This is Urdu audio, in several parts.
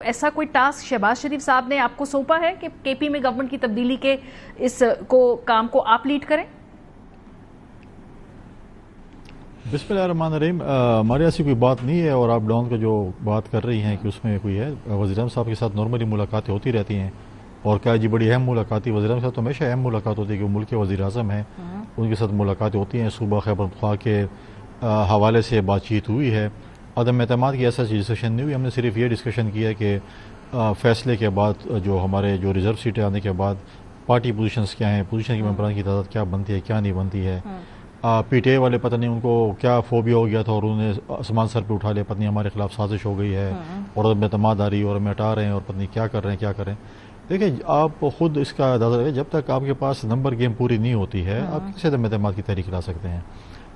ایسا کوئی ٹاسک شہباز شریف صاحب نے آپ کو سونپا ہے کہ کے پی میں گورنمنٹ کی تبدیلی کے اس کام کو آپ لیڈ کریں؟ بسم اللہ الرحمن الرحیم. ہمارے ایسی کوئی بات نہیں ہے، اور آپ ڈاؤن کا جو بات کر رہی ہیں کہ اس میں کوئی ہے. وزیر اعظم صاحب کے ساتھ نارملی ملاقاتیں ہوتی رہتی ہیں، اور کیا جی بڑی اہم ملاقات. وزیر اعظم صاحب تو ہمیشہ اہم ملاقات ہوتی ہے کہ وہ ملک کے وزیر اعظم ہیں، ان کے ساتھ ملاقاتیں ہوتی ہیں. صوبہ خیبر پختونخوا کے حوالے سے بات چیت ہوئی ہے. عدم اعتماد کی ایسا ڈسکشن نہیں ہوئی. ہم نے صرف یہ ڈسکشن کیا کہ فیصلے کے بعد جو ہمارے جو ریزرو سیٹیں آنے کے بعد پارٹی پوزیشنز کیا ہیں، پوزیشن کے ممبران کی تعداد کیا بنتی ہے کیا نہیں بنتی ہے. پی ٹی آئی والے پتہ نہیں ان کو کیا فوبیا ہو گیا تھا اور انہوں نے آسمان سر پہ اٹھا لیا، پتہ نہیں ہمارے خلاف سازش ہو گئی ہے اور عدم اعتماد آ رہی ہے اور ہمیں ہٹا رہے ہیں اور پتہ نہیں کیا کر رہے ہیں. دیکھیں آپ خود اس کا اندازہ لگیں، جب تک آپ کے پاس نمبر گیم پوری نہیں ہوتی ہے آپ کیسے عدم اعتماد کی تحریک لا سکتے ہیں.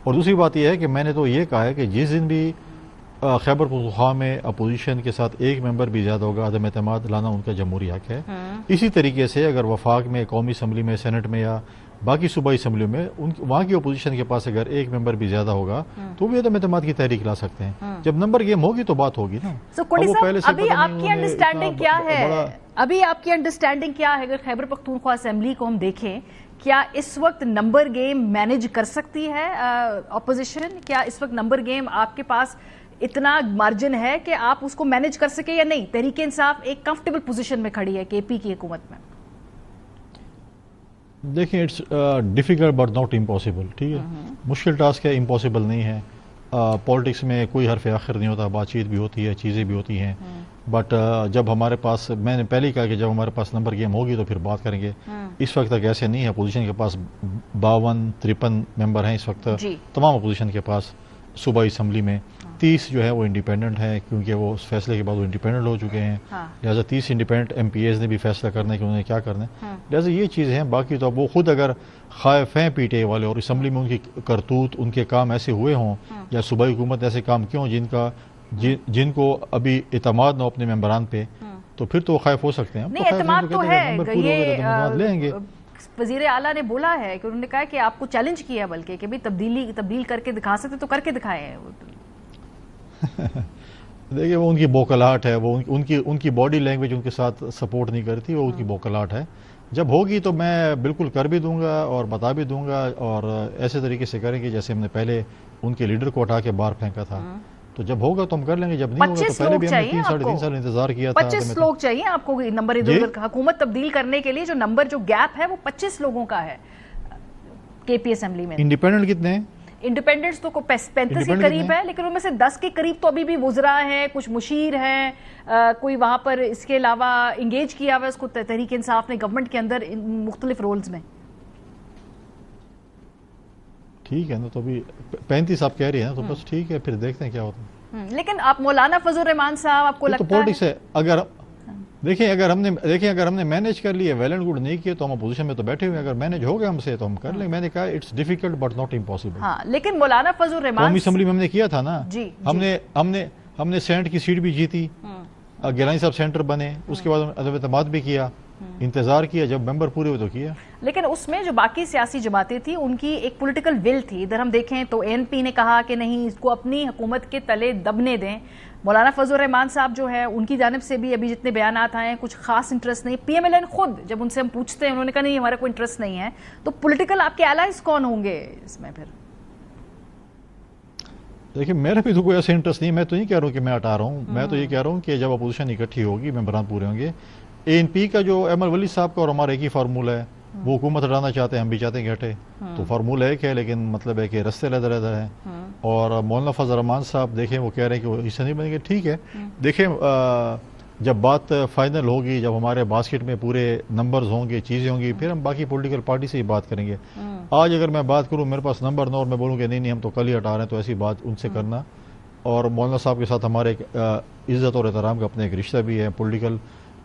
اور دوسری بات یہ ہے کہ میں نے تو یہ کہا ہے کہ جس دن بھی خیبر پختونخوا میں اپوزیشن کے ساتھ ایک ممبر بھی زیادہ ہوگا، عدم اعتماد لانا ان کا جمہوری حق ہے. اسی طریقے سے اگر وفاق میں، قومی اسمبلی میں، سینٹ میں یا باقی صوبائی اسمبلیوں میں وہاں کی اپوزیشن کے پاس اگر ایک ممبر بھی زیادہ ہوگا تو بھی عدم اعتماد کی تحریک لا سکتے ہیں. جب نمبر گیم ہوگی تو بات ہوگی نا. ابھی آپ کی انڈرسٹینڈنگ کیا ہے؟ ابھی آپ کی انڈرسٹینڈنگ کیا ہے؟ اگر خیبر پختونخوا اسمبلی کو ہم دیکھیں، کیا اس وقت نمبر گیم مینج کر سکتی ہے اپوزیشن؟ کیا اس وقت نمبر گیم آپ کے پاس اتنا مارجن ہے کہ آپ اس کو مینج کر سکے یا نہیں؟ تحریک انصاف ایک کمفرٹیبل پوزیشن میں کھڑی ہے کے پی کی حکومت میں. دیکھیں it's difficult but not impossible. ٹھیک ہے، مشکل ٹاسک ہے، امپاسبل نہیں ہے. پالیٹکس میں کوئی حرف آخر نہیں ہوتا، بات چیت بھی ہوتی ہے، چیزیں بھی ہوتی ہیں. بٹ جب ہمارے پاس، میں نے پہلے ہی کہا کہ جب ہمارے پاس نمبر گیم ہوگی تو پھر بات کریں گے. اس وقت تک ایسے نہیں ہے. اپوزیشن کے پاس 52-53 ممبر ہیں اس وقت تمام اپوزیشن کے پاس صوبائی اسمبلی میں. 30 جو ہے وہ انڈیپینڈنٹ ہیں، کیونکہ وہ اس فیصلے کے بعد وہ انڈیپینڈنٹ ہو چکے ہیں. لہٰذا 30 انڈیپینڈنٹ ایم پی ایز نے بھی فیصلہ کرنا ہے کہ انہوں نے کیا کرنا ہے. لہٰذا یہ چیزیں ہیں. باقی تو اب وہ خود اگر خائف ہیں پی ٹی آئی والے اور اسمبلی میں ان کی کرتوت، ان کے کام ایسے ہوئے ہوں یا صوبائی حکومت ایسے کام کیوں جن کو ابھی اعتماد نہ ہو اپنے ممبران پہ، تو پھر تو وہ خائف ہو سکتے ہیں. نہیں، اعتماد تو ہے. یہ وزیر اعلیٰ نے بولا ہے کہ انہوں نے کہا کہ آپ کو چیلنج کیا بلکہ کہ تبدیل کر کے دکھا سکتے تو کر کے دکھائے ہیں. دیکھیے وہ ان کی بوکلاہٹ ہے، وہ ان کی باڈی لینگویج ان کے ساتھ سپورٹ نہیں کرتی، وہ ان کی بوکلاہٹ ہے. جب ہوگی تو میں بالکل کر بھی دوں گا اور بتا بھی دوں گا، اور ایسے طریقے سے کریں گے جیسے ہم نے پہلے ان کے لیڈر کو اٹھا کے باہر پھینکا تھا. تو جب ہوگا تو ہم کر لیں گے، جب نہیں ہوگا تو پہلے بھی ہم نے 3-3.5 سال انتظار کیا تھا. 25 لوگ چاہیے آپ کو نمبر حکومت تبدیل کرنے کے لیے. جو گیپ ہے وہ 25 لوگوں کا ہے کے پی اسمبلی میں. انڈیپینڈنٹ کتنے ہیں؟ انڈیپینڈنٹس تو 35 کے قریب ہے، لیکن ان میں سے 10 کے قریب تو ابھی بھی وزراء ہیں، کچھ مشیر ہیں، کوئی وہاں پر اس کے علاوہ انگیج کیا ہوا ہے اس کو تحریک انصاف نے گورنمنٹ کے اندر مختلف رولز میں. ٹھیک ہے نا، تو ابھی 35 آپ کہہ رہی ہیں تو بس ٹھیک ہے، پھر دیکھتے ہیں کیا ہوتا ہے. لیکن آپ مولانا فضل الرحمان صاحب آپ کو لگتا ہے تو پولیٹکس ہے. اگر ہم نے مینیج کر لیا، ویل اینڈ گڈ، نہیں کیا تو ہم اپوزیشن میں تو بیٹھے ہوئے ہیں. اگر مینیج ہو گیا ہم سے تو ہم کر لیں. میں نے کہا it's difficult but not impossible. ہاں، لیکن مولانا فضل الرحمان قومی اسمبلی میں ہم نے کیا تھا نا. ہم نے سینٹ کی سیٹ بھی جیتی، گیلانی صاحب سینٹر بنے، اس کے بعد عدم اعتماد بھی کیا، انتظار کیا، جب ممبر پورے ہوئے تو کیا. لیکن اس میں جو باقی سیاسی جماعتیں تھیں ان کی ایک پولیٹیکل ول تھی. ادھر ہم دیکھیں تو اے این پی نے کہا کہ نہیں، اس کو اپنی حکومت کے تلے دبنے دیں. مولانا فضل الرحمان صاحب جو ہے ان کی جانب سے بھی ابھی جتنے بیانات آئے ہیں کچھ خاص انٹرسٹ نہیں. پی ایم ایل این خود جب ان سے ہم پوچھتے ہیں انہوں نے کہا نہیں ہمارا کوئی انٹرسٹ نہیں ہے. تو پولیٹیکل آپ کے الائز کون ہوں گے اس میں پھر؟ دیکھیں میرا بھی تو کوئی ایسا انٹرسٹ نہیں. میں تو نہیں کہہ رہا ہوں کہ میں ہٹا رہا ہوں. میں تو یہ کہہ رہا ہوں کہ جب اپوزیشن اکٹھی ہوگی، ممبران پورے ہوں گے. اے این پی کا جو احمد ولی صاحب کا اور ہمارا ایک ہی فارمولہ ہے، وہ حکومت ہٹانا چاہتے ہیں، ہم بھی چاہتے ہیں کہ ہٹے. تو فارمولہ ایک ہے، لیکن مطلب ہے کہ رستے علیحدہ علیحدہ ہیں. اور مولانا فضل الرحمان صاحب دیکھیں وہ کہہ رہے ہیں کہ وہ حصہ نہیں بنیں گے. ٹھیک ہے، دیکھیں جب بات فائنل ہوگی، جب ہمارے باسکٹ میں پورے نمبرز ہوں گے، چیزیں ہوں گی، پھر ہم باقی پولیٹیکل پارٹی سے ہی بات کریں گے. آج اگر میں بات کروں، میرے پاس نمبر نہ اور میں بولوں کہ نہیں ہم تو کل ہی ہٹا رہے ہیں، تو ایسی بات ان سے کرنا. اور مولانا صاحب کے ساتھ ہمارے عزت اور احترام کا اپنا ایک رشتہ بھی ہے، پولیٹیکل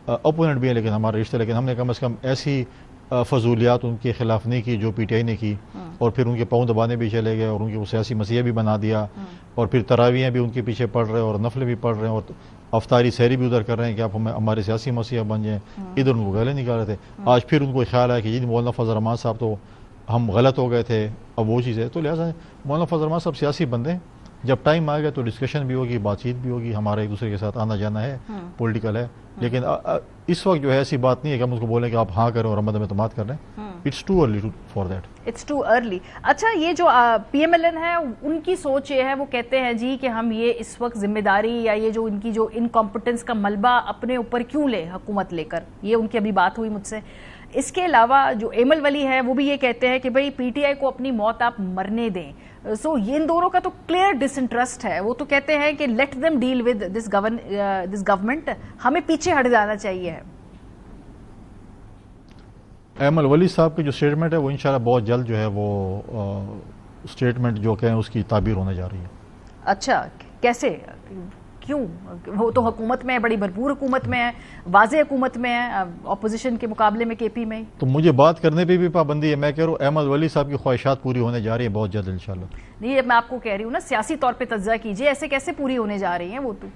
اپوننٹ بھی ہے لیکن ہمارا رشتہ. لیکن ہم نے کم از کم ایسی فضولیات ان کے خلاف نہیں کی جو پی ٹی آئی نے کی، اور پھر ان کے پاؤں دبانے بھی چلے گئے اور ان کے سیاسی مسیح بھی بنا دیا، اور پھر تراویحیں بھی ان کے پیچھے پڑھ رہے ہیں اور نفلیں بھی پڑھ رہے ہیں اور افطاری سحری بھی ادھر کر رہے ہیں کہ آپ ہمارے سیاسی مسیح بن جائیں. ادھر ان کو گلے نکال رہے تھے. آج پھر ان کو خیال ہے کہ جی مولانا فضل الرحمان صاحب تو ہم غلط ہو گئے تھے، اب وہ چیز ہے. تو لہٰذا مولانا فضل الرحمان صاحب سیاسی بندے ہیں، جب ٹائم آئے گا تو ڈسکشن بھی ہوگی, بات چیت بھی ہوگی, ہمارا ایک دوسرے کے ساتھ آنا جانا ہے, پولیٹیکل ہے. لیکن اس وقت جو ہے ایسی بات نہیں ہے کہ ہم اس کو بولیں کہ آپ ہاں کریں اور ہم اعتماد کر لیں. It's too early for that. It's too early. اچھا, یہ جو پی ایم ایل این ہے ان کی سوچ یہ ہے, وہ کہتے ہیں جی کہ ہم یہ اس وقت ذمہ داری یا یہ جو ان کی جو انکمپٹنس کا ملبہ اپنے اوپر کیوں لے حکومت لے کر, یہ ان کی ابھی بات ہوئی مجھ سے. اس کے علاوہ جو ایمل ولی ہے وہ بھی یہ کہتے ہیں کہ بھئی پی ٹی آئی کو اپنی موت آپ مرنے دیں. سو ان دونوں کا تو کلیئر ڈس انٹرسٹ ہے. وہ تو کہتے ہیں کہ let them deal with this government, ہمیں پیچھے ہٹ جانا چاہیے. ایمل ولی صاحب کی جو اسٹیٹمنٹ ہے وہ انشاءاللہ بہت جلد جو ہے وہ اسٹیٹمنٹ جو کہیں اس کی تعبیر ہونے جا رہی ہے. اچھا, کیسے, کیوں؟ وہ تو حکومت میں ہے, بڑی بھرپور حکومت میں ہے, واضح حکومت میں ہے, اپوزیشن کے مقابلے میں کے پی میں. تو مجھے بات کرنے پہ بھی پابندی ہے. میں کہہ رہا ہوں ایمل ولی صاحب کی خواہشات پوری ہونے جا رہی ہیں بہت جلد انشاءاللہ. نہیں, میں آپ کو کہہ رہی ہوں نا, سیاسی طور پہ تجزیہ کیجئے, ایسے کیسے پوری ہونے جا رہی ہیں. وہ تو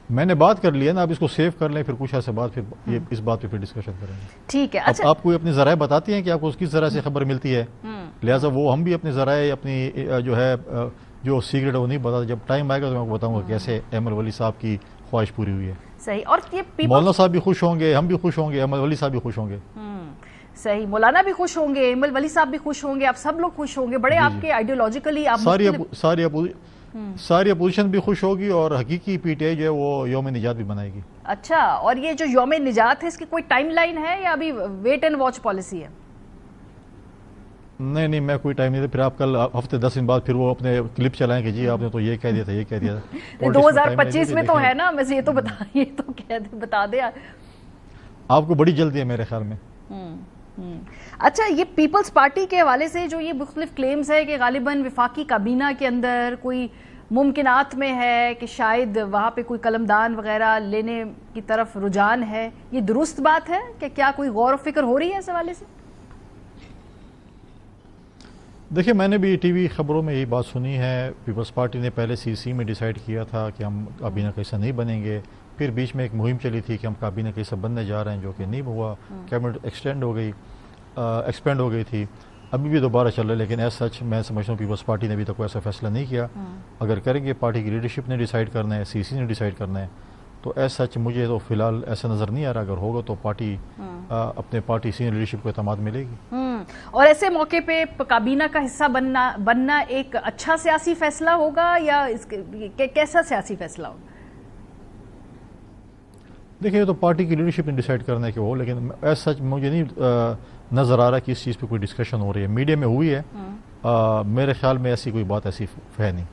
میں نے بات کر لی ہے نا, آپ اس کو سیو کر لیں, پھر کچھ ایسے بات پھر اس بات پہ پھر ڈسکشن کریں گے. ٹھیک ہے. اچھا, آپ کو اپنی ذرائع بتاتی ہیں کہ آپ کو کس ذرائع سے خبر ملتی ہے, لہٰذا وہ ہم بھی اپنی ذرائع اپنی جو ہے جو سیکرٹ ہے وہ نہیں بتاتے. جب ٹائم آئے گا تو میں آپ کو بتاؤں گا کیسے ایمل ولی صاحب کی خواہش پوری ہوئی ہے. صحیح. اور یہ مولانا صاحب بھی خوش ہوں گے, ہم بھی خوش ہوں گے, ایمل ولی صاحب بھی خوش ہوں گے. صحیح, مولانا بھی خوش ہوں گے, ایمل ولی صاحب بھی خوش ہوں گے, آپ سب لوگ خوش ہوں گے. بڑے آپ کے آئیڈیولوجیکلی آپ ساری اپوزیشن بھی خوش ہوگی اور حقیقی پی ٹی آئی جو ہے وہ یوم نجات بھی بنائے گی. اچھا, اور یہ جو یوم نجات ہے اس کی کوئی ٹائم لائن ہے یا ابھی ویٹ اینڈ واچ پالیسی ہے؟ نہیں, میں کوئی ٹائم نہیں تھا. پھر آپ کل ہفتے 10 دن بعد پھر وہ اپنے کلپ چلائیں کہ جی آپ نے تو یہ کہہ دیا تھا, یہ کہہ دیا تھا. 2025 میں تو ہے نا, میں یہ تو بتا دے. آپ کو بڑی جلدی ہے میرے خیال میں. اچھا, یہ پیپلز پارٹی کے حوالے سے جو یہ مختلف کلیمز ہے کہ غالباً وفاقی کابینہ کے اندر کوئی ممکنات میں ہے کہ شاید وہاں پہ کوئی قلمدان وغیرہ لینے کی طرف رجحان ہے, یہ درست بات ہے کہ کیا کوئی غور و فکر ہو رہی ہے اس حوالے سے؟ دیکھیں, میں نے بھی ٹی وی خبروں میں یہی بات سنی ہے. پیپلز پارٹی نے پہلے سی میں ڈیسائیڈ کیا تھا کہ ہم کابینہ کا حصہ نہیں بنیں گے. پھر بیچ میں ایک مہم چلی تھی کہ ہم کابینہ کا حصہ بننے جا رہے ہیں, جو کہ نہیں ہوا. کیبنٹ ایکسپینڈ ہو گئی تھی. ابھی بھی دوبارہ چل رہا ہے, لیکن ایز سچ میں سمجھتا ہوں پیپلز پارٹی نے ابھی تک کوئی ایسا فیصلہ نہیں کیا. اگر کریں گے, پارٹی کی لیڈرشپ نے ڈیسائیڈ کرنا ہے, سی نے ڈیسائیڈ کرنا ہے. تو ایز سچ مجھے تو فی الحال ایسا نظر نہیں آ رہا. اگر ہوگا تو پارٹی اپنے پارٹی سینئر لیڈرشپ کو اعتماد ملے گی. اور ایسے موقع پہ کابینہ کا حصہ بننا ایک اچھا سیاسی فیصلہ ہوگا یا کیسا سیاسی فیصلہ ہوگا؟ دیکھیں, یہ تو پارٹی کی لیڈرشپ نے ڈیسائیڈ کرنا ہے کہ وہ, لیکن ایز سچ مجھے نہیں نظر آ رہا کہ اس چیز پہ کوئی ڈسکشن ہو رہی ہے. میڈیا میں ہوئی ہے, میرے خیال میں ایسی کوئی بات ایسی ہے نہیں.